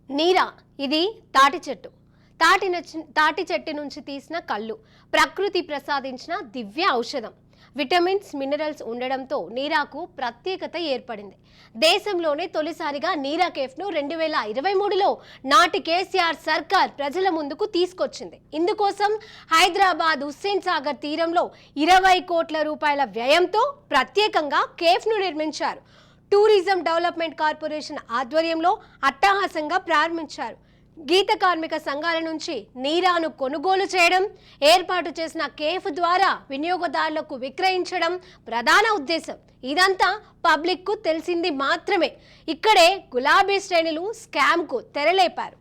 నీరా ఇది తాటి చెట్టు. తాటి చెట్టు నుంచి తీసిన కళ్ళు ప్రకృతి ప్రసాదించిన దివ్య ఔషధం. విటమిన్స్, మినరల్స్ ఉండడంతో నీరాకు ప్రత్యేకత ఏర్పడింది. దేశంలోనే తొలిసారిగా నీరా కేఫ్ను 2023లో నాటి కేసీఆర్ సర్కార్ ప్రజల ముందుకు తీసుకొచ్చింది. ఇందుకోసం హైదరాబాద్ హుస్సేన్ సాగర్ తీరంలో 20 కోట్ల రూపాయల వ్యయంతో ప్రత్యేకంగా కేఫ్ను నిర్మించారు. టూరిజం డెవలప్మెంట్ కార్పొరేషన్ ఆధ్వర్యంలో అట్టహాసంగా ప్రారంభించారు. గీత కార్మిక సంఘాల నుంచి నీరాను కొనుగోలు చేయడం, ఏర్పాటు చేసిన కేఫ్ ద్వారా వినియోగదారులకు విక్రయించడం ప్రధాన ఉద్దేశం. ఇదంతా పబ్లిక్కు తెలిసింది మాత్రమే. ఇక్కడే గులాబీ శ్రేణులు స్కామ్కు తెరలేపారు.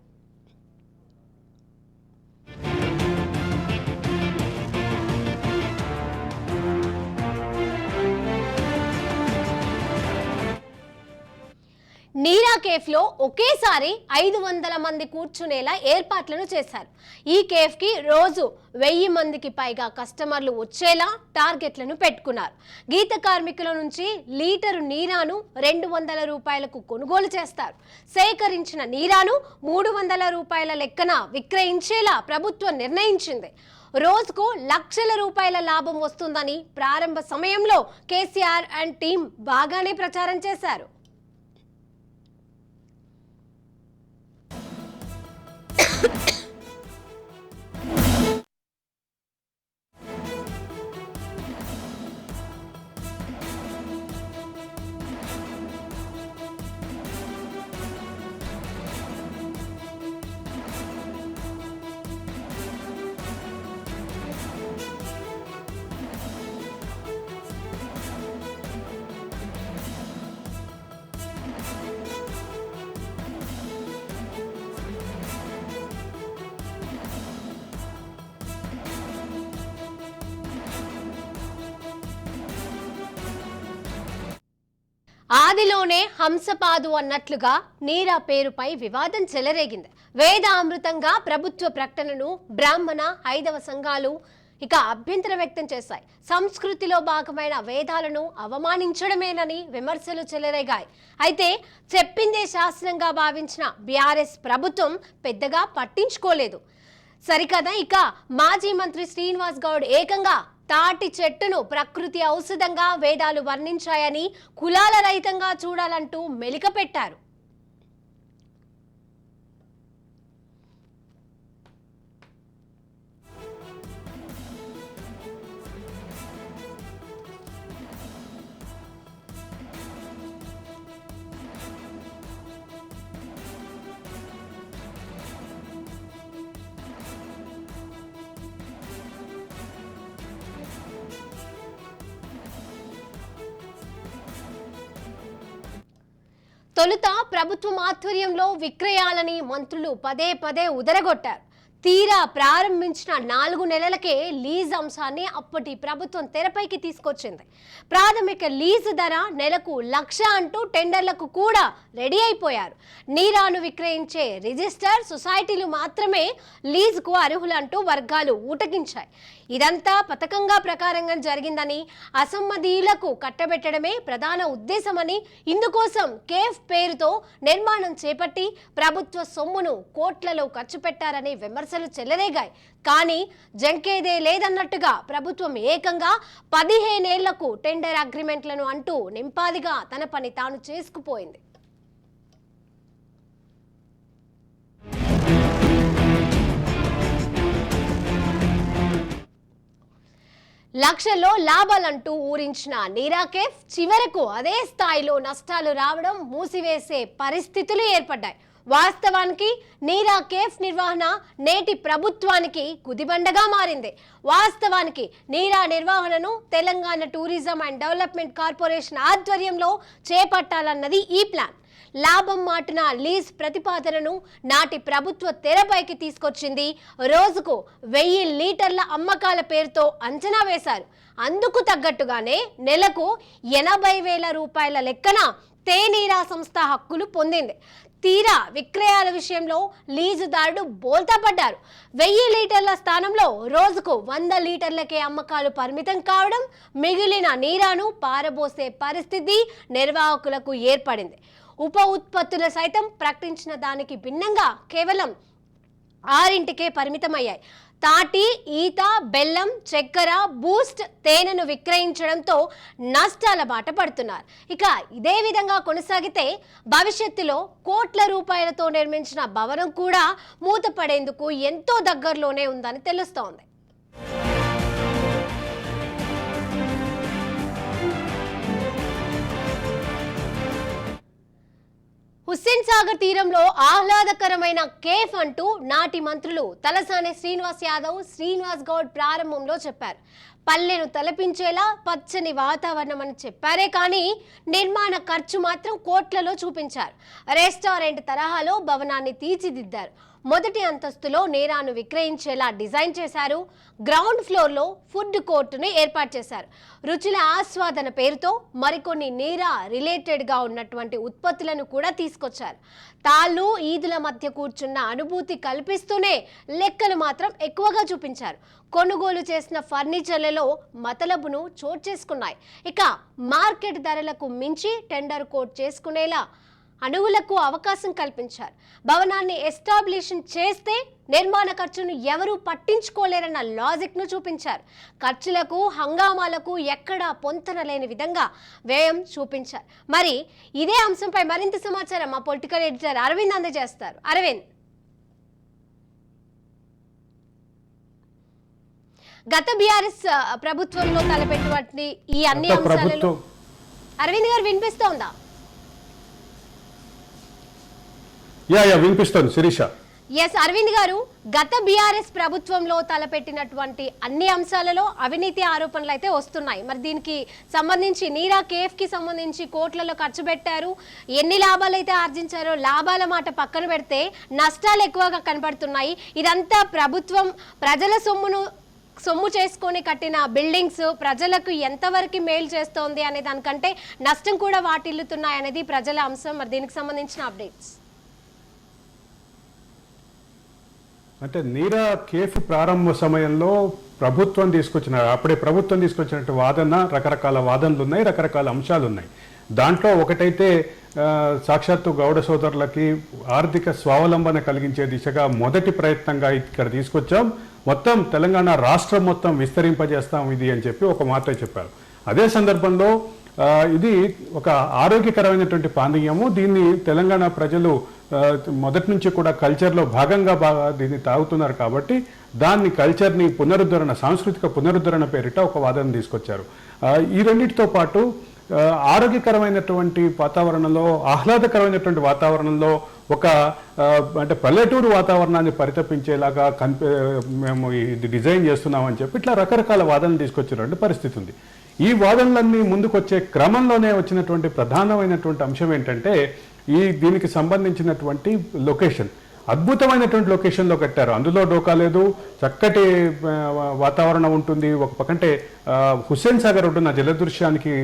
నీరా కేఫ్లో ఒకేసారి 500 మంది కూర్చునేలా ఏర్పాట్లను చేశారు. ఈ కేఫ్కి రోజు 1000 మందికి పైగా కస్టమర్లు వచ్చేలా టార్గెట్లను పెట్టుకున్నారు. గీత కార్మికుల నుంచి లీటరు నీరాను 200 రూపాయలకు కొనుగోలు చేస్తారు. సేకరించిన నీరాను 300 రూపాయల లెక్కన విక్రయించేలా ప్రభుత్వం నిర్ణయించింది. రోజుకు లక్షల రూపాయల లాభం వస్తుందని ప్రారంభ సమయంలో కేసీఆర్ అండ్ టీం బాగానే ప్రచారం చేశారు. ఆదిలోనే హంసపాదు అన్నట్లుగా నీరా పేరుపై వివాదం చెలరేగింది. వేదామృతంగా ప్రభుత్వ ప్రకటనను బ్రాహ్మణ, హైందవ సంఘాలు అభ్యంతరం వ్యక్తం చేశాయి. సంస్కృతిలో భాగమైన వేదాలను అవమానించడమేనని విమర్శలు చెలరేగాయి. అయితే చెప్పిందే శాస్త్రంగా భావించిన బీఆర్ఎస్ ప్రభుత్వం పెద్దగా పట్టించుకోలేదు. సరికదా మాజీ మంత్రి శ్రీనివాస్ గౌడ్ ఏకంగా తాటి చెట్టును ప్రకృతి ఔషధంగా వేదాలు వర్ణించాయని, కులాల రహితంగా చూడాలంటూ మెలికపెట్టారు. తొలుత ప్రభుత్వం ఆధ్వర్యంలో విక్రయాలని మంత్రులు పదే పదే ఉదరగొట్టారు. తీరా ప్రారంభించిన 4 నెలలకే లీజ్ అంశాన్ని అప్పటి ప్రభుత్వం తెరపైకి తీసుకొచ్చింది. ప్రాథమిక లీజు ధర నెలకు 1,00,000 అంటూ టెండర్లకు కూడా రెడీ అయిపోయారు. నీరాను విక్రయించే రిజిస్టర్ సొసైటీలు మాత్రమే లీజుకు అర్హులంటూ వర్గాలు ఊటగించాయి. ఇదంతా పథకంగా ప్రకారంగా జరిగిందని, అసమ్మధీయులకు కట్టబెట్టడమే ప్రధాన ఉద్దేశమని, ఇందుకోసం కేఫ్ పేరుతో నిర్మాణం చేపట్టి ప్రభుత్వ సొమ్మును కోట్లలో ఖర్చు పెట్టారని విమర్శలు చెలరేగాయి. కానీ జంకేదే లేదన్నట్టుగా ప్రభుత్వం ఏకంగా 15 ఏళ్లకు టెండర్ అగ్రిమెంట్లను అంటూ నింపాదిగా తన పని తాను చేసుకుపోయింది. లక్షల్లో లాభాలంటూ ఊరించిన నీరా కేఫ్ చివరకు అదే స్థాయిలో నష్టాలు రావడం, మూసివేసే పరిస్థితులు ఏర్పడ్డాయి. వాస్తవానికి నీరా కేఫ్ నిర్వహణ నేటి ప్రభుత్వానికి గుదిబండగా మారింది. వాస్తవానికి నీరా నిర్వహణను Telangana tourism and development corporation ఆధ్వర్యంలో చేపట్టాలన్నది ఈ ప్లాన్. లాభం మాటున లీజ్ ప్రతిపాదనను నాటి ప్రభుత్వ తెరపైకి తీసుకొచ్చింది. రోజుకు 1000 లీటర్ల అమ్మకాల పేరుతో అంచనా వేశారు. అందుకు తగ్గట్టుగానే నెలకు 80,000 రూపాయల లెక్కన తేనీరా సంస్థ హక్కులు పొందింది. తీరా విక్రయాల విషయంలో లీజుదారుడు బోల్తా పడ్డారు. 1000 లీటర్ల స్థానంలో రోజుకు 100 లీటర్లకే అమ్మకాలు పరిమితం కావడం, మిగిలిన నీరాను పారబోసే పరిస్థితి నిర్వాహకులకు ఏర్పడింది. ఉప ఉత్పత్తులు సైతం ప్రకటించిన దానికి భిన్నంగా కేవలం 6కే పరిమితమయ్యాయి. తాటి, ఈత, బెల్లం, చక్కెర, బూస్ట్, తేనెను విక్రయించడంతో నష్టాల బాట పడుతున్నారు. ఇక ఇదే విధంగా కొనసాగితే భవిష్యత్తులో కోట్ల రూపాయలతో నిర్మించిన భవనం కూడా మూతపడేందుకు ఎంతో దగ్గరలోనే ఉందని తెలుస్తోంది. హుస్సేన్ సాగర్ తీరంలో ఆహ్లాదకరమైన కేఫ్ అంటూ నాటి మంత్రులు తలసాని శ్రీనివాస్ యాదవ్, శ్రీనివాస్ గౌడ్ ప్రారంభంలో చెప్పారు. పల్లెను తలపించేలా పచ్చని వాతావరణం అని చెప్పారే కానీ నిర్మాణ ఖర్చు మాత్రం కోట్లలో చూపించారు. రెస్టారెంట్ తరహాలో భవనాన్ని తీర్చిదిద్దారు. మొదటి అంతస్తులో నేరాను విక్రయించేలా డిజైన్ చేశారు. గ్రౌండ్ ఫ్లోర్లో ఫుడ్ కోర్టును ఏర్పాటు చేశారు. రుచుల ఆస్వాదన పేరుతో మరికొన్ని నీరా రిలేటెడ్గా ఉన్నటువంటి ఉత్పత్తులను కూడా తీసుకొచ్చారు. తాళ్ళు, ఈదుల మధ్య కూర్చున్న అనుభూతి కల్పిస్తూనే లెక్కలు మాత్రం ఎక్కువగా చూపించారు. కొనుగోలు చేసిన ఫర్నిచర్లలో మతలబును చోటు చేసుకున్నాయి. ఇక మార్కెట్ ధరలకు మించి టెండర్ కోట్ చేసుకునేలా అణువులకు అవకాశం కల్పించారు. భవనాన్ని ఎస్టాబ్లిషన్ చేస్తే నిర్మాణ ఖర్చును ఎవరూ పట్టించుకోలేరన్న లాజిక్ను చూపించారు. ఖర్చులకు, హంగామాలకు ఎక్కడా పొంతన లేని విధంగా వ్యయం చూపించారు. మరి ఇదే అంశంపై మరింత సమాచారం మా పొలిటికల్ ఎడిటర్ అరవింద్ అందజేస్తారు. అరవింద్, గత బీఆర్ఎస్ ప్రభుత్వంలో తలపెట్టినటువంటి ఈ అన్ని అంశాలలో అరవింద్ గారు వినిపిస్తోందా? వినిపిస్తోంది శిరీష. ఎస్ అరవింద్ గారు, గత బీఆర్ఎస్ ప్రభుత్వంలో తలపెట్టినటువంటి అన్ని అంశాలలో అవినీతి ఆరోపణలు అయితే వస్తున్నాయి. మరి దీనికి సంబంధించి నీరా కేఫ్ కి సంబంధించి కోట్లలో ఖర్చు పెట్టారు. ఎన్ని లాభాలు అయితే ఆర్జించారో లాభాల మాట పక్కన పెడితే నష్టాలు ఎక్కువగా కనబడుతున్నాయి. ఇదంతా ప్రభుత్వం ప్రజల సొమ్ము చేసుకొని కట్టిన బిల్డింగ్స్ ప్రజలకు ఎంతవరకు మేలు చేస్తోంది అనే దానికంటే నష్టం కూడా వాటిల్లుతున్నాయి అనేది ప్రజల అంశం. మరి దీనికి సంబంధించిన అప్డేట్స్. అంటే నీరా కేఫ్ ప్రారంభ సమయంలో అప్పుడే ప్రభుత్వం తీసుకొచ్చినట్టు వాదన, రకరకాల వాదనలు ఉన్నాయి, రకరకాల అంశాలు ఉన్నాయి. దాంట్లో ఒకటైతే సాక్షాత్తు గౌడ సోదరులకి ఆర్థిక స్వావలంబన కలిగించే దిశగా మొదటి ప్రయత్నంగా ఇక్కడ తీసుకొచ్చాం, మొత్తం తెలంగాణ రాష్ట్రం మొత్తం విస్తరింపజేస్తాం ఇది అని చెప్పి ఒక మాట చెప్పారు. అదే సందర్భంలో ఇది ఒక ఆరోగ్యకరమైనటువంటి పానీయము. దీన్ని తెలంగాణ ప్రజలు మొదటి నుంచి కూడా కల్చర్లో భాగంగా దీన్ని తాగుతున్నారు కాబట్టి దాన్ని కల్చర్ని పునరుద్ధరణ, సాంస్కృతిక పునరుద్ధరణ పేరిట ఒక వాదన తీసుకొచ్చారు. ఈ రెండింటితో పాటు ఆరోగ్యకరమైనటువంటి వాతావరణంలో, ఆహ్లాదకరమైనటువంటి వాతావరణంలో అంటే పల్లెటూరు వాతావరణాన్ని పరితపించేలాగా మేము ఇది డిజైన్ చేస్తున్నామని చెప్పి ఇట్లా రకరకాల వాదనలు తీసుకొచ్చినటువంటి పరిస్థితి ఉంది. ఈ వాదనలన్నీ ముందుకొచ్చే క్రమంలోనే వచ్చినటువంటి ప్రధానమైనటువంటి అంశం ఏంటంటే దీనికి సంబంధించినటువంటి లొకేషన్. అద్భుతమైనటువంటి లొకేషన్లో కట్టారు, అందులో డోకా లేదు, చక్కటి వాతావరణం ఉంటుంది. ఒక పక్కంటే హుస్సేన్ సాగర్ ఉంటున్న జలదృశ్యానికి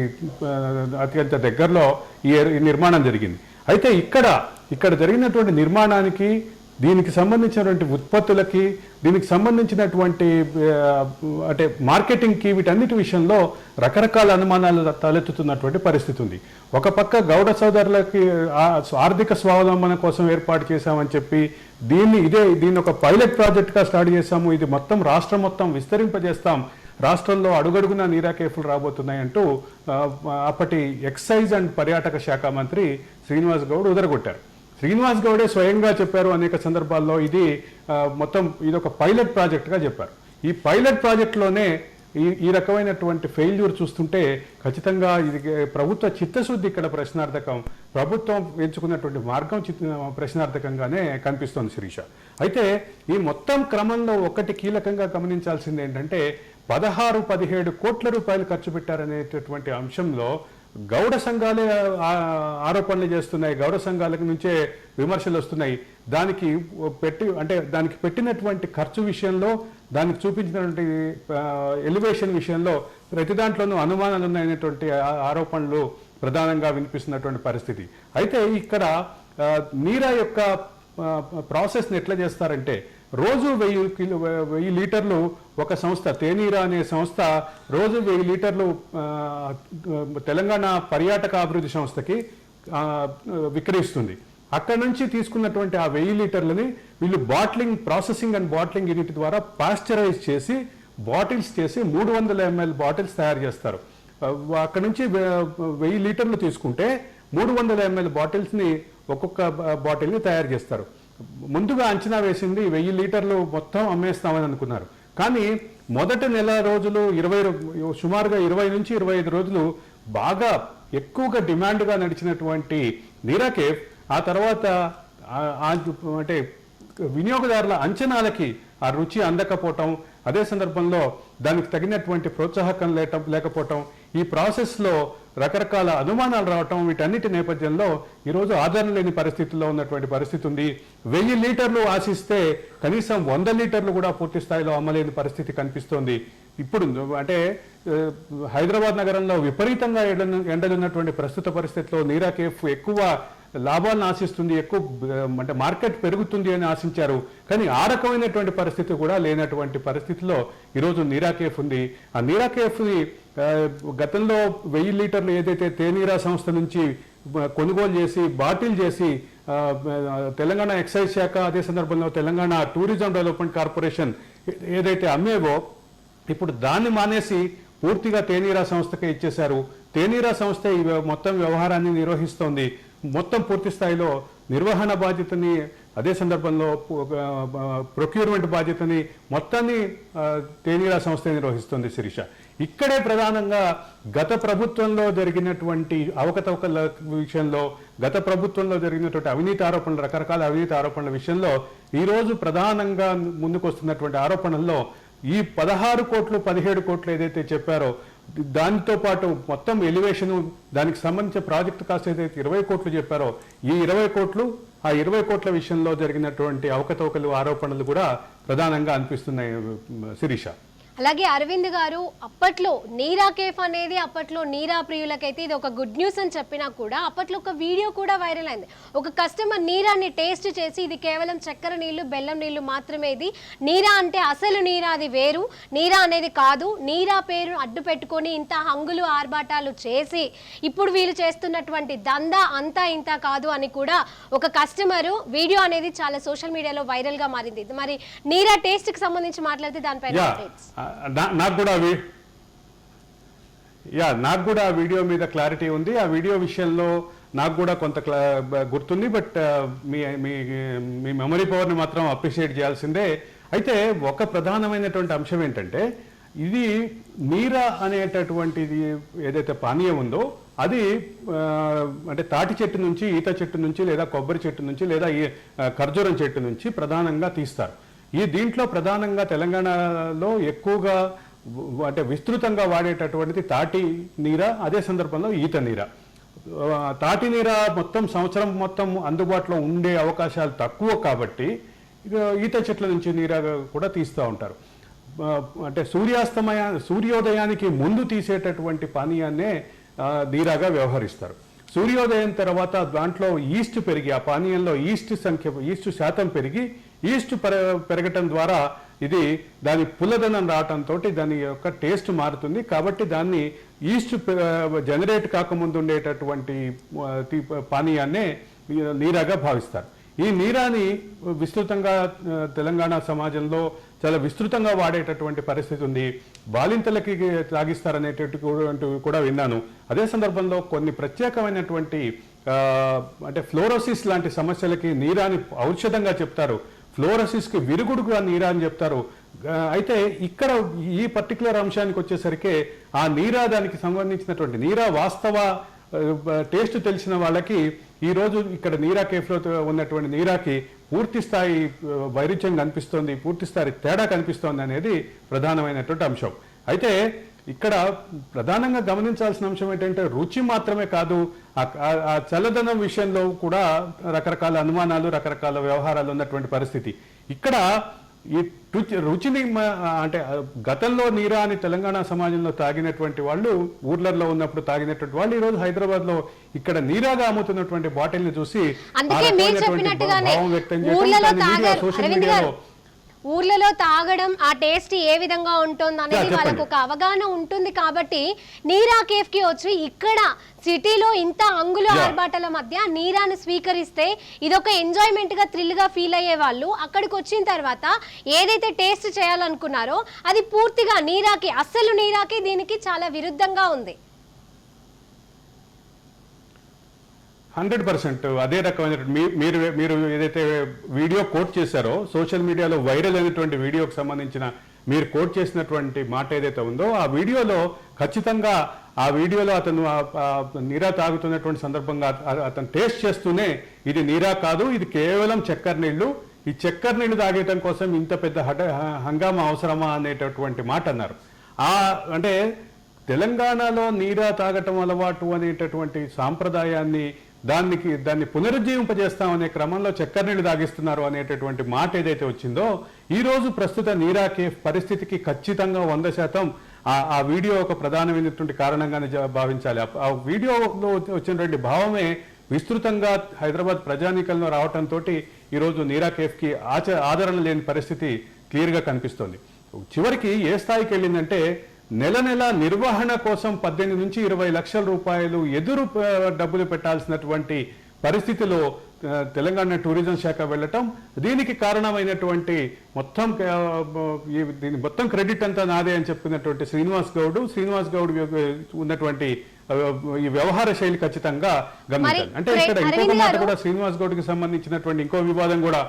అత్యంత దగ్గరలో ఈ నిర్మాణం జరిగింది. అయితే ఇక్కడ జరిగినటువంటి నిర్మాణానికి, దీనికి సంబంధించినటువంటి ఉత్పత్తులకి, దీనికి సంబంధించినటువంటి అంటే మార్కెటింగ్కి, వీటన్నిటి విషయంలో రకరకాల అనుమానాలు తలెత్తుతున్నటువంటి పరిస్థితి ఉంది. ఒక పక్క గౌడ సోదరులకి ఆర్థిక స్వావలంబన కోసం ఏర్పాటు చేశామని చెప్పి దీన్ని ఒక పైలట్ ప్రాజెక్ట్గా స్టార్ట్ చేశాము, ఇది మొత్తం రాష్ట్రం మొత్తం విస్తరింపజేస్తాం, రాష్ట్రంలో అడుగడుగున నీరా కేఫ్లు రాబోతున్నాయంటూ అప్పటి ఎక్సైజ్ అండ్ పర్యాటక శాఖ మంత్రి శ్రీనివాస్ గౌడ్ ఉదరగొట్టారు. శ్రీనివాస్ గౌడే స్వయంగా చెప్పారు అనేక సందర్భాల్లో, ఇది ఒక పైలట్ ప్రాజెక్ట్గా చెప్పారు. ఈ పైలట్ ప్రాజెక్ట్లోనే ఈ రకమైనటువంటి ఫెయిల్యూర్ చూస్తుంటే ఖచ్చితంగా ఇది ప్రభుత్వ చిత్తశుద్ధి ఇక్కడ ప్రశ్నార్థకం, ప్రభుత్వం ఎంచుకున్నటువంటి మార్గం ప్రశ్నార్థకంగానే కనిపిస్తోంది శిరీష. అయితే ఈ మొత్తం క్రమంలో ఒకటి కీలకంగా గమనించాల్సింది ఏంటంటే 16-17 కోట్ల రూపాయలు ఖర్చు పెట్టారనేటటువంటి అంశంలో గౌడ సంఘాలే ఆరోపణలు చేస్తున్నాయి, గౌడ సంఘాల నుంచే విమర్శలు వస్తున్నాయి. దానికి పెట్టినటువంటి ఖర్చు విషయంలో, దానికి చూపించినటువంటి ఎలివేషన్ విషయంలో ప్రతి దాంట్లోనూ అనుమానాలు ఉన్నాయనేటువంటి ఆరోపణలు ప్రధానంగా వినిపిస్తున్నటువంటి పరిస్థితి. అయితే ఇక్కడ నీరా యొక్క ప్రాసెస్ని ఎట్లా చేస్తారంటే, రోజు 1000 లీటర్లు ఒక సంస్థ, తేనీరా అనే సంస్థ రోజు 1000 లీటర్లు తెలంగాణ పర్యాటక అభివృద్ధి సంస్థకి విక్రయిస్తుంది. అక్కడ నుంచి తీసుకున్నటువంటి ఆ 1000 లీటర్లని వీళ్ళు bottling, processing and bottling unit ద్వారా పాస్చరైజ్ చేసి బాటిల్స్ చేసి 300 ml బాటిల్స్ తయారు చేస్తారు. అక్కడ నుంచి 1000 లీటర్లు తీసుకుంటే 300 ml బాటిల్స్ని ఒక్కొక్క బాటిల్ని తయారు చేస్తారు. ముందుగా అంచనా వేసింది 1000 లీటర్లు మొత్తం అమ్మేస్తామని అనుకున్నారు. కానీ మొదటి నెల రోజులు సుమారుగా 20 నుంచి 25 రోజులు బాగా ఎక్కువగా డిమాండ్గా నడిచినటువంటి నీరా కేఫ్ ఆ తర్వాత అంటే వినియోగదారుల అంచనాలకి ఆ రుచి అందకపోవటం, అదే సందర్భంలో దానికి తగినటువంటి ప్రోత్సాహకం లేకపోవటం, ఈ ప్రాసెస్లో రకరకాల అనుమానాలు రావటం, వీటన్నిటి నేపథ్యంలో ఈరోజు ఆదరణ లేని పరిస్థితుల్లో ఉన్నటువంటి పరిస్థితి ఉంది. 1000 లీటర్లు ఆశిస్తే కనీసం 100 లీటర్లు కూడా పూర్తి స్థాయిలో అమ్మలేని పరిస్థితి కనిపిస్తోంది. ఇప్పుడు అంటే హైదరాబాద్ నగరంలో విపరీతంగా ఎండలున్నటువంటి ప్రస్తుత పరిస్థితిలో నీరా కేఫ్ ఎక్కువ లాభాలను ఆశిస్తుంది, ఎక్కువ అంటే మార్కెట్ పెరుగుతుంది అని ఆశించారు. కానీ ఆ రకమైనటువంటి పరిస్థితి కూడా లేనటువంటి పరిస్థితిలో ఈరోజు నీరా కేఫ్ ఉంది. ఆ నీరా కేఫ్ని గతంలో 1000 లీటర్లు ఏదైతే తేనీరా సంస్థ నుంచి కొనుగోలు చేసి బాటిల్ చేసి తెలంగాణ ఎక్సైజ్ శాఖ, అదే సందర్భంలో తెలంగాణ టూరిజం డెవలప్మెంట్ కార్పొరేషన్ ఏదైతే అమ్మేవో ఇప్పుడు దాన్ని మానేసి పూర్తిగా తేనీరా సంస్థకే ఇచ్చేశారు. తేనీరా సంస్థ ఈ మొత్తం వ్యవహారాన్ని నిర్వహిస్తోంది. మొత్తం పూర్తి స్థాయిలో నిర్వహణ బాధ్యతని, అదే సందర్భంలో ప్రొక్యూర్మెంట్ బాధ్యతని మొత్తాన్ని తేనీరా సంస్థ నిర్వహిస్తుంది. శిరీష, ఇక్కడే ప్రధానంగా గత ప్రభుత్వంలో జరిగినటువంటి అవకతవకల విషయంలో, గత ప్రభుత్వంలో జరిగినటువంటి అవినీతి ఆరోపణలు, రకరకాల అవినీతి ఆరోపణల విషయంలో ఈరోజు ప్రధానంగా ముందుకు వస్తున్నటువంటి ఆరోపణల్లో ఈ 16 కోట్లు 17 కోట్లు ఏదైతే చెప్పారో దానితో పాటు మొత్తం ఎలివేషన్, దానికి సంబంధించిన ప్రాజెక్టు కాస్ట్ ఏదైతే 20 కోట్లు చెప్పారో ఈ 20 కోట్లు, ఆ 20 కోట్ల విషయంలో జరిగినటువంటి అవకతవకలు ఆరోపణలు కూడా ప్రధానంగా అనిపిస్తున్నాయి శిరీష. అలాగే అరవింద్ గారు, అప్పట్లో నీరా కేఫ్ అనేది అప్పట్లో నీరా ప్రియులకైతే ఇది ఒక గుడ్ న్యూస్ అని చెప్పినా కూడా అప్పట్లో ఒక వీడియో కూడా వైరల్ అయింది. ఒక కస్టమర్ నీరాని టేస్ట్ చేసి ఇది కేవలం చక్కెర నీళ్లు, బెల్లం నీళ్లు మాత్రమే, ఇది నీరా అంటే అసలు నీరా అది వేరు, నీరా అనేది కాదు, నీరా పేరు అడ్డు పెట్టుకొని ఇంత హంగులు ఆర్భాటాలు చేసి ఇప్పుడు వీళ్ళు చేస్తున్నటువంటి దందా అంతా ఇంత కాదు అని కూడా ఒక కస్టమరు వీడియో అనేది చాలా సోషల్ మీడియాలో వైరల్ గా మారింది. మరి నీరా టేస్ట్ కి సంబంధించి మాట్లాడితే దానిపైన నాకు కూడా ఆ వీడియో మీద క్లారిటీ ఉంది. ఆ వీడియో విషయంలో నాకు కూడా కొంత గుర్తుంది. బట్ మీ మెమరీ పవర్ని మాత్రం అప్రిషియేట్ చేయాల్సిందే. అయితే ఒక ప్రధానమైనటువంటి అంశం ఏంటంటే, ఇది నీరా అనేటటువంటిది ఏదైతే పానీయం ఉందో అది అంటే తాటి చెట్టు నుంచి, ఈత చెట్టు నుంచి, లేదా కొబ్బరి చెట్టు నుంచి, లేదా ఖర్జూరం చెట్టు నుంచి ప్రధానంగా తీస్తారు. దీంట్లో ప్రధానంగా తెలంగాణలో ఎక్కువగా అంటే విస్తృతంగా వాడేటటువంటిది తాటి నీర, అదే సందర్భంలో ఈత నీర. తాటి నీర మొత్తం సంవత్సరం మొత్తం అందుబాటులో ఉండే అవకాశాలు తక్కువ కాబట్టి ఈత చెట్ల నుంచి నీర కూడా తీస్తూ ఉంటారు. అంటే సూర్యోదయానికి ముందు తీసేటటువంటి పానీయాన్నే నీరాగా వ్యవహరిస్తారు. సూర్యోదయం తర్వాత దాంట్లో ఈస్ట్ పెరిగి, ఆ పానీయంలో ఈస్ట్ శాతం పెరిగి, ఈస్ట్ పెరగటం ద్వారా ఇది దాని పుల్లదనం రావటంతో దాని యొక్క టేస్ట్ మారుతుంది. కాబట్టి దాన్ని ఈస్ట్ జనరేట్ కాకముందు ఉండేటటువంటి పానీయాన్నే నీరాగా భావిస్తారు. ఈ నీరాని విస్తృతంగా తెలంగాణ సమాజంలో చాలా విస్తృతంగా వాడేటటువంటి పరిస్థితి ఉంది. బాలింతలకి తాగిస్తారనేటటువంటి కూడా విన్నాను. అదే సందర్భంలో కొన్ని ప్రత్యేకమైనటువంటి అంటే ఫ్లోరోసిస్ లాంటి సమస్యలకి నీరాని ఔషధంగా చెప్తారు. ఫ్లోరోసిస్కి విరుగుడుగా నీరా అని చెప్తారు. అయితే ఇక్కడ ఈ పర్టికులర్ అంశానికి వచ్చేసరికి ఆ నీరా, దానికి సంబంధించినటువంటి నీరా వాస్తవ టేస్ట్ తెలిసిన వాళ్ళకి ఈరోజు ఇక్కడ నీరా కేఫ్లో ఉన్నటువంటి నీరాకి పూర్తి స్థాయి వైరుధ్యం కనిపిస్తోంది, పూర్తి స్థాయి తేడా కనిపిస్తోంది అనేది ప్రధానమైనటువంటి అంశం. అయితే ఇక్కడ ప్రధానంగా గమనించాల్సిన అంశం ఏంటంటే రుచి మాత్రమే కాదు, ఆ చల్లదనం విషయంలో కూడా రకరకాల అనుమానాలు, రకరకాల వ్యవహారాలు ఉన్నటువంటి పరిస్థితి. ఇక్కడ ఈ రుచిని అంటే గతంలో నీరా అని తెలంగాణ సమాజంలో తాగినటువంటి వాళ్ళు, ఊర్లలో ఉన్నప్పుడు తాగినటువంటి వాళ్ళు ఈరోజు హైదరాబాద్ లో ఇక్కడ నీరాగా అమ్ముతున్నటువంటి బాటిల్ ని చూసి భావం వ్యక్తం చేయడం, సోషల్ మీడియాలో ఊర్లలో తాగడం ఆ టేస్ట్ ఏ విధంగా ఉంటుంది అనేది చెప్పండి. వాళ్ళకు ఒక అవగాహన ఉంటుంది కాబట్టి నీరా కేఫ్ కి వచ్చి ఇక్కడ సిటీలో ఇంత అంగులు ఆర్భాటాల మధ్య నీరాను స్వీకరిస్తే ఇదొక ఎంజాయ్మెంట్ గా థ్రిల్ గా ఫీల్ అయ్యే వాళ్ళు అక్కడికి వచ్చిన తర్వాత ఏదైతే టేస్ట్ చేయాలనుకున్నారో అది పూర్తిగా నీరాకి దీనికి చాలా విరుద్ధంగా ఉంది. 100% అదే రకమైన మీరు ఏదైతే వీడియో కోట్ చేశారో సోషల్ మీడియాలో వైరల్ అయినటువంటి వీడియోకి సంబంధించిన మీరు కోట్ చేసినటువంటి మాట ఏదైతే ఉందో ఆ వీడియోలో ఖచ్చితంగా ఆ వీడియోలో అతను నీరా తాగుతున్నటువంటి సందర్భంగా అతను టేస్ట్ చేస్తూనే ఇది నీరా కాదు, ఇది కేవలం చక్కెర నీళ్లు, ఈ చక్కెర నీళ్లు తాగేయటం కోసం ఇంత పెద్ద హంగామా అవసరమా అనేటటువంటి మాట అన్నారు. అంటే తెలంగాణలో నీరా తాగటం అలవాటు అనేటటువంటి సాంప్రదాయాన్ని దాన్ని పునరుజ్జీవింపజేస్తామనే క్రమంలో చక్కెర నీళ్లు తాగిస్తున్నారు అనేటటువంటి మాట ఏదైతే వచ్చిందో ఈ రోజు ప్రస్తుత నీరా కేఫ్ పరిస్థితికి ఖచ్చితంగా 100% ఆ వీడియో ఒక ప్రధానమైనటువంటి కారణంగానే భావించాలి. ఆ వీడియోలో వచ్చినటువంటి భావమే విస్తృతంగా హైదరాబాద్ ప్రజానీకంలో రావడంతో ఈరోజు నీరా కేఫ్కి ఆదరణ లేని పరిస్థితి క్లియర్గా కనిపిస్తోంది. చివరికి ఏ స్థాయికి వెళ్ళిందంటే నెల నిర్వహణ కోసం 18 నుంచి 20 లక్షల రూపాయలు ఎదురు డబ్బులు పెట్టాల్సినటువంటి పరిస్థితిలో తెలంగాణ టూరిజం శాఖ వెళ్ళటం, దీనికి కారణమైనటువంటి మొత్తం క్రెడిట్ అంతా నాదే అని చెప్పినటువంటి శ్రీనివాస్ గౌడ్ ఉన్నటువంటి ఈ వ్యవహార శైలి ఖచ్చితంగా గమనించాలి. అంటే ఇక్కడ ఇంకొక మాట కూడా శ్రీనివాస్ గౌడ్కి సంబంధించినటువంటి ఇంకో వివాదం కూడా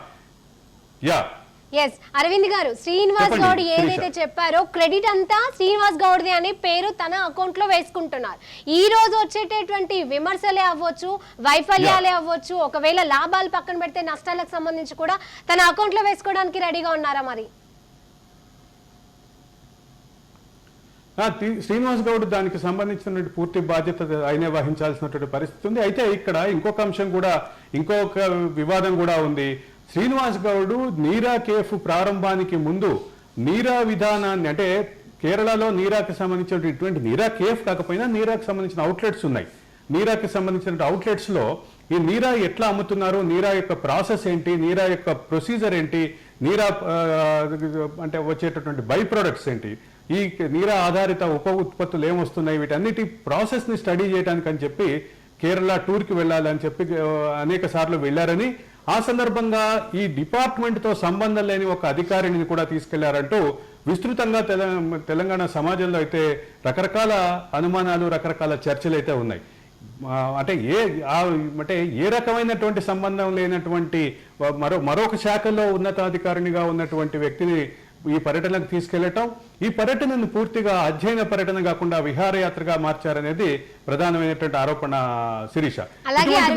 అరవింద్ గారు, శ్రీనివాస్ గౌడ్ ఏదైతే చెప్పారో క్రెడిట్ అంతా శ్రీనివాస్ గౌడ్ది అనే పేరు తన అకౌంట్ లో వేసుకుంటున్నారు. ఈ రోజు వచ్చేటటువంటి విమర్శలే అవ్వచ్చు, వైఫల్యాలే అవ్వచ్చు, ఒకవేళ లాభాలు పక్కన పెడితే నష్టాలకు సంబంధించి కూడా తన అకౌంట్ లో వేసుకోవడానికి రెడీగా ఉన్నారా? మరి శ్రీనివాస్ గౌడ్ దానికి సంబంధించిన పూర్తి బాధ్యత ఆయనే వహించాల్సినటువంటి పరిస్థితి ఉంది. అయితే ఇక్కడ ఇంకొక అంశం కూడా, ఇంకొక వివాదం కూడా ఉంది. శ్రీనివాస్ గౌడ్ నీరా కేఫ్ ప్రారంభానికి ముందు నీరా విధానాన్ని, అంటే కేరళలో నీరాకి సంబంధించిన ఇటువంటి నీరా కేఫ్ కాకపోయినా నీరాకి సంబంధించిన అవుట్లెట్స్ ఉన్నాయి. నీరాకి సంబంధించిన అవుట్లెట్స్ లో ఈ నీరా ఎట్లా అమ్ముతున్నారు, నీరా యొక్క ప్రాసెస్ ఏంటి, నీరా యొక్క ప్రొసీజర్ ఏంటి, నీరా అంటే వచ్చేటటువంటి బై ప్రొడక్ట్స్ ఏంటి, ఈ నీరా ఆధారిత ఉప ఉత్పత్తులు ఏమొస్తున్నాయి, వీటన్నిటి ప్రాసెస్ ని స్టడీ చేయడానికి అని చెప్పి కేరళ టూర్కి వెళ్ళాలని చెప్పి అనేక సార్లు వెళ్లారని, ఆ సందర్భంగా ఈ డిపార్ట్మెంట్ తో సంబంధం లేని ఒక అధికారిని కూడా తీసుకెళ్లారంటూ విస్తృతంగా తెలంగాణ సమాజంలో అయితే రకరకాల అనుమానాలు, రకరకాల చర్చలు అయితే ఉన్నాయి. అంటే ఏ రకమైనటువంటి సంబంధం లేనటువంటి మరొక శాఖలో ఉన్నతాధికారినిగా ఉన్నటువంటి వ్యక్తిని ఈ పర్యటనకు తీసుకెళ్లటం, ఈ పర్యటనను పూర్తిగా అధ్యయన పర్యటన కాకుండా విహారయాత్రగా మార్చారనేది ప్రధానమైనటువంటి ఆరోపణ శిరీష.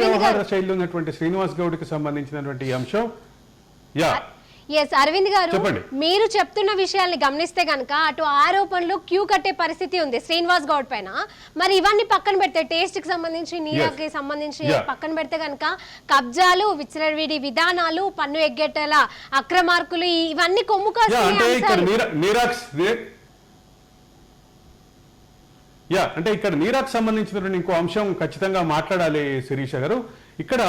వ్యవహార శైలిలో ఉన్నటువంటి శ్రీనివాస్ గౌడ్ కి సంబంధించినటువంటి అంశం. అరవింద్ గారు, మీరు చెప్తున్న విషయాల్ని గమనిస్తే గనక అటు ఆరోపణలు క్యూ కట్టే పరిస్థితి ఉంది శ్రీనివాస్ గౌడ్ పైన. మరి ఇవన్నీ పక్కన పెడితే, టేస్ట్ కి సంబంధించి, నీరాకి సంబంధించి పక్కన పెడితే గనక కబ్జాలు, విచ్చలవిడి విధానాలు, పన్ను ఎగ్గేటల అక్రమార్కులు, ఇవన్నీ కొమ్ము అంటే ఇక్కడ నీరాకు సంబంధించినటువంటి ఇంకో అంశం ఖచ్చితంగా మాట్లాడాలి శిరీష గారు. ఇక్కడ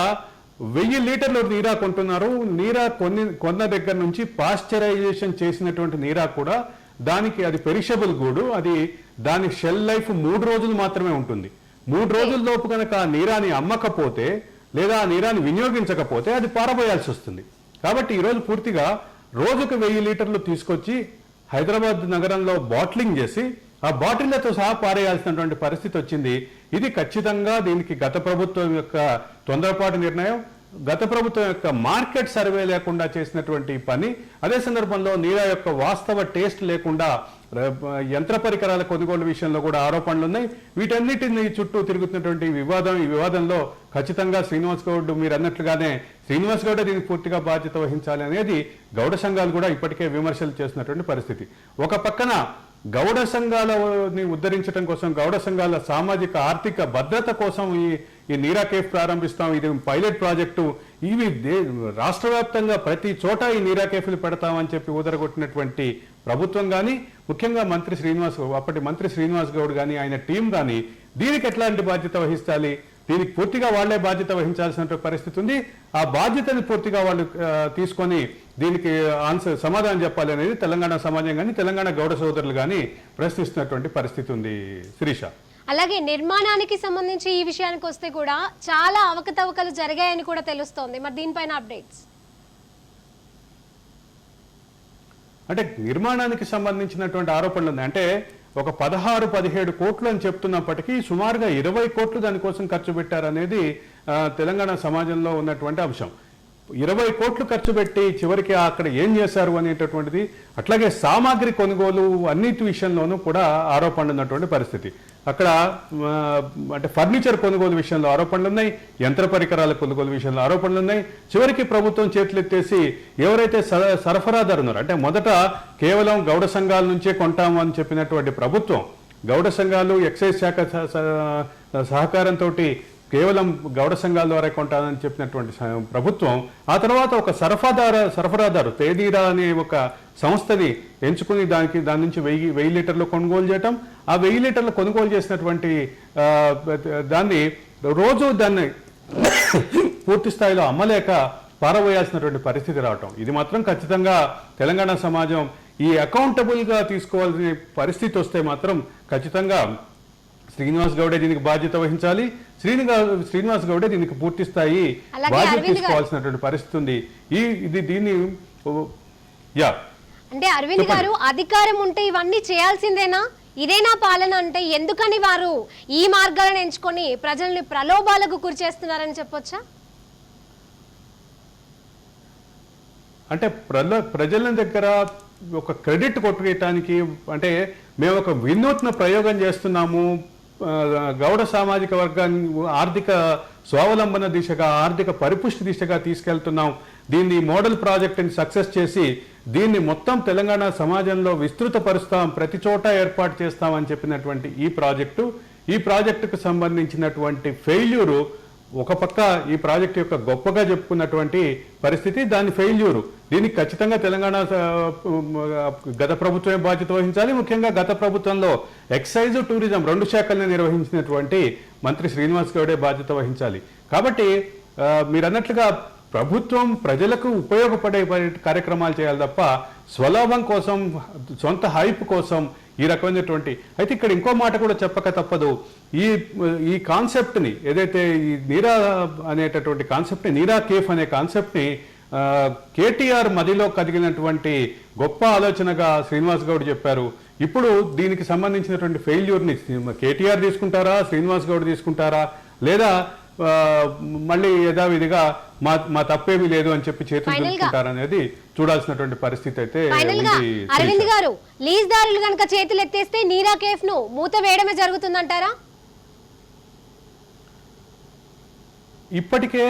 1000 లీటర్లు నీరా కొంటున్నారు. నీరా కొన్న దగ్గర నుంచి పాశ్చరైజేషన్ చేసినటువంటి నీరా కూడా, దానికి అది పెరిషబుల్ గూడు, అది దాని షెల్ లైఫ్ 3 రోజులు మాత్రమే ఉంటుంది. 3 రోజుల లోపు కనుక ఆ నీరాని అమ్మకపోతే లేదా ఆ నీరాని వినియోగించకపోతే అది పారబోయాల్సి వస్తుంది. కాబట్టి ఈరోజు పూర్తిగా రోజుకు 1000 లీటర్లు తీసుకొచ్చి హైదరాబాద్ నగరంలో బాటిలింగ్ చేసి ఆ బాటిళ్లతో సహా పారేయాల్సినటువంటి పరిస్థితి వచ్చింది. ఇది ఖచ్చితంగా దీనికి గత ప్రభుత్వం యొక్క తొందరపాటు నిర్ణయం, గత ప్రభుత్వం యొక్క మార్కెట్ సర్వే లేకుండా చేసినటువంటి పని. అదే సందర్భంలో నీరా యొక్క వాస్తవ టేస్ట్ లేకుండా యంత్ర పరికరాల కొనుగోలు విషయంలో కూడా ఆరోపణలు ఉన్నాయి. వీటన్నిటిని చుట్టూ తిరుగుతున్నటువంటి ఈ వివాదంలో ఖచ్చితంగా శ్రీనివాస్ గౌడ్, మీరు అన్నట్లుగానే శ్రీనివాస్ గౌడ్ దీనికి పూర్తిగా బాధ్యత వహించాలి అనేది గౌడ సంఘాలు కూడా ఇప్పటికే విమర్శలు చేస్తున్నటువంటి పరిస్థితి. ఒక పక్కన గౌడ సంఘాలని ఉద్ధరించడం కోసం, గౌడ సంఘాల సామాజిక ఆర్థిక భద్రత కోసం ఈ నీరా కేఫ్ ప్రారంభిస్తాం, ఇది పైలట్ ప్రాజెక్టు, ఇవి రాష్ట్ర వ్యాప్తంగా ప్రతి చోట ఈ నీరా కేఫ్లు పెడతామని చెప్పి ఊదరగొట్టినటువంటి ప్రభుత్వం కానీ, ముఖ్యంగా అప్పటి మంత్రి శ్రీనివాస్ గౌడ్ కానీ, ఆయన టీం కానీ దీనికి ఎట్లాంటి బాధ్యత వహించాలి, దీనికి పూర్తిగా వాళ్లే బాధ్యత వహించాల్సిన పరిస్థితి ఉంది. ఆ బాధ్యతని పూర్తిగా వాళ్ళు తీసుకొని దీనికి సమాధానం చెప్పాలి అనేది తెలంగాణ సమాజం కానీ తెలంగాణ గౌడ సోదరులు కానీ ప్రశ్నిస్తున్నటువంటి పరిస్థితి ఉంది శిరీష. అలాగే నిర్మాణానికి సంబంధించి ఈ విషయానికి వస్తే కూడా చాలా అవకతవకలు జరిగాయని కూడా తెలుస్తోంది. మరి దీనిపైన అప్డేట్స్ అంటే నిర్మాణానికి సంబంధించినటువంటి ఆరోపణలు ఉన్నాయి. అంటే ఒక 16-17 కోట్లు అని చెప్తున్నప్పటికీ సుమారుగా 20 కోట్లు దానికోసం ఖర్చు పెట్టారనేది తెలంగాణ సమాజంలో ఉన్నటువంటి అంశం. 20 కోట్లు ఖర్చు పెట్టి చివరికి అక్కడ ఏం చేశారు అనేటటువంటిది, అట్లాగే సామాగ్రి కొనుగోలు అన్నిటి విషయంలోనూ కూడా ఆరోపణలు ఉన్నటువంటి పరిస్థితి. అక్కడ అంటే ఫర్నిచర్ కొనుగోలు విషయంలో ఆరోపణలు ఉన్నాయి, యంత్ర పరికరాల కొనుగోలు విషయంలో ఆరోపణలు ఉన్నాయి. చివరికి ప్రభుత్వం చేతులెత్తేసి ఎవరైతే సరఫరాదారు ఉన్నారో, అంటే మొదట కేవలం గౌడ సంఘాల నుంచే కొంటాము అని చెప్పినటువంటి ప్రభుత్వం, గౌడ సంఘాలు ఎక్సైజ్ శాఖ సహకారంతో కేవలం గౌడ సంఘాల ద్వారా కొంటానని చెప్పినటువంటి ప్రభుత్వం ఆ తర్వాత ఒక సరఫరాదారు తేదీరా అనే ఒక సంస్థని ఎంచుకుని దాని నుంచి 1000 లీటర్లు కొనుగోలు చేయటం, ఆ 1000 లీటర్లు కొనుగోలు చేసినటువంటి దాన్ని రోజు దాన్ని పూర్తి స్థాయిలో అమ్మలేక పారవేయాల్సినటువంటి పరిస్థితి రావటం, ఇది మాత్రం ఖచ్చితంగా తెలంగాణ సమాజం ఈ అకౌంటబుల్గా తీసుకోవాల్సిన పరిస్థితి వస్తే మాత్రం ఖచ్చితంగా శ్రీనివాస్ గౌడే దీనికి బాధ్యత వహించాలి. శ్రీనివాస్ గౌడే దీనికి పూర్తి స్థాయి బాధ్యత తీసుకోవాల్సినటువంటి పరిస్థితి ఉంది. దీన్ని అంటే అరవింద్ గారు, అధికారం ఉంటే ఇవన్నీ చేయాల్సిందేనా? ఇదేనా పాలన అంటే? ఎందుకని వారు ఈ మార్గాలను ఎంచుకొని ప్రజల్ని ప్రలోభాలకు గురి చేస్తున్నారని చెప్పొచ్చా? అంటే ప్రజల దగ్గర ఒక క్రెడిట్ కొట్టుకోవటానికి, అంటే మేము ఒక వినూత్న ప్రయోగం చేస్తున్నాము, గౌడ సామాజిక వర్గాన్ని ఆర్థిక స్వావలంబన దిశగా, ఆర్థిక పరిపుష్టి దిశగా తీసుకెళ్తున్నాం, దీన్ని మోడల్ ప్రాజెక్టుని సక్సెస్ చేసి దీన్ని మొత్తం తెలంగాణ సమాజంలో విస్తృతపరుస్తాం, ప్రతి చోట ఏర్పాటు చేస్తామని చెప్పినటువంటి ఈ ప్రాజెక్టుకు సంబంధించినటువంటి ఫెయిల్యూరు, ఒక పక్క ఈ ప్రాజెక్టు యొక్క గొప్పగా చెప్పుకున్నటువంటి పరిస్థితి, దాని ఫెయిల్యూరు, దీనికి ఖచ్చితంగా తెలంగాణ గత ప్రభుత్వమే బాధ్యత వహించాలి. ముఖ్యంగా గత ప్రభుత్వంలో ఎక్సైజ్, టూరిజం 2 శాఖల్ని నిర్వహించినటువంటి మంత్రి శ్రీనివాస్ గౌడే బాధ్యత వహించాలి. కాబట్టి మీరు అన్నట్లుగా ప్రభుత్వం ప్రజలకు ఉపయోగపడే కార్యక్రమాలు చేయాలి తప్ప స్వలాభం కోసం, సొంత హైప్ కోసం ఈ రకమైనటువంటి. అయితే ఇక్కడ ఇంకో మాట కూడా చెప్పక తప్పదు. ఈ కాన్సెప్ట్ని ఏదైతే ఈ నీరా అనేటటువంటి కాన్సెప్ట్ని, నీరా కేఫ్ అనే కాన్సెప్ట్ని కేటీఆర్ మదిలో కదిగినటువంటి గొప్ప ఆలోచనగా శ్రీనివాస్ గౌడ్ చెప్పారు. ఇప్పుడు దీనికి సంబంధించినటువంటి ఫెయిల్యూర్ని కేటీఆర్ తీసుకుంటారా, శ్రీనివాస్ గౌడ్ తీసుకుంటారా, లేదా మళ్ళీ యథావిధిగా మా తప్పేమీ లేదు అని చెప్పి చేతులు దులుపుకుంటారనేది చూడాల్సినటువంటి పరిస్థితి అయితే. అరవింద్ గారు, లీజ్ దారులు కనుక చేతులు ఎత్తేస్తే నీరా కేఫ్ ను మూత వేయడమే జరుగుతుందంటారా? ఇప్పటికే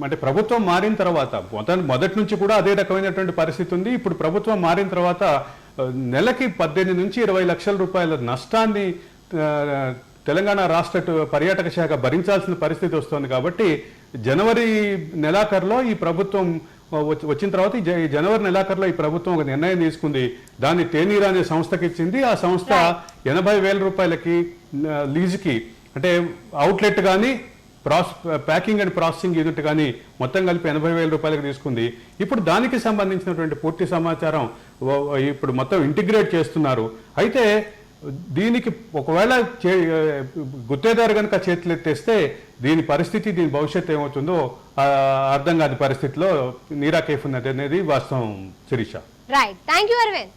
అంటే ప్రభుత్వం మారిన తర్వాత మొదటి నుంచి కూడా అదే రకమైనటువంటి పరిస్థితి ఉంది. ఇప్పుడు ప్రభుత్వం మారిన తర్వాత నెలకి 18 నుంచి 20 లక్షల రూపాయల నష్టాన్ని తెలంగాణ రాష్ట్ర పర్యాటక శాఖ భరించాల్సిన పరిస్థితి వస్తుంది. కాబట్టి జనవరి నెలాఖరులో ఈ ప్రభుత్వం వచ్చిన తర్వాత ఈ జనవరి నెలాఖరులో ఈ ప్రభుత్వం ఒక నిర్ణయం తీసుకుంది. దాన్ని తేనీరా అనే సంస్థకి ఇచ్చింది. ఆ సంస్థ 80,000 రూపాయలకి లీజుకి, అంటే అవుట్లెట్ కానీ ప్యాకింగ్ అండ్ ప్రాసెసింగ్ యూనిట్ కానీ మొత్తం కలిపి 80,000 రూపాయలకు తీసుకుంది. ఇప్పుడు దానికి సంబంధించినటువంటి పూర్తి సమాచారం ఇప్పుడు మొత్తం ఇంటిగ్రేట్ చేస్తున్నారు. అయితే దీనికి ఒకవేళ గుత్తేదారు కనుక చేతులెత్తేస్తే దీని పరిస్థితి, దీని భవిష్యత్తు ఏమవుతుందో అర్థం కాని పరిస్థితిలో నీరా కేఫ్ ఉన్నది అనేది వాస్తవం Shirisha. Right, thank you Arvind.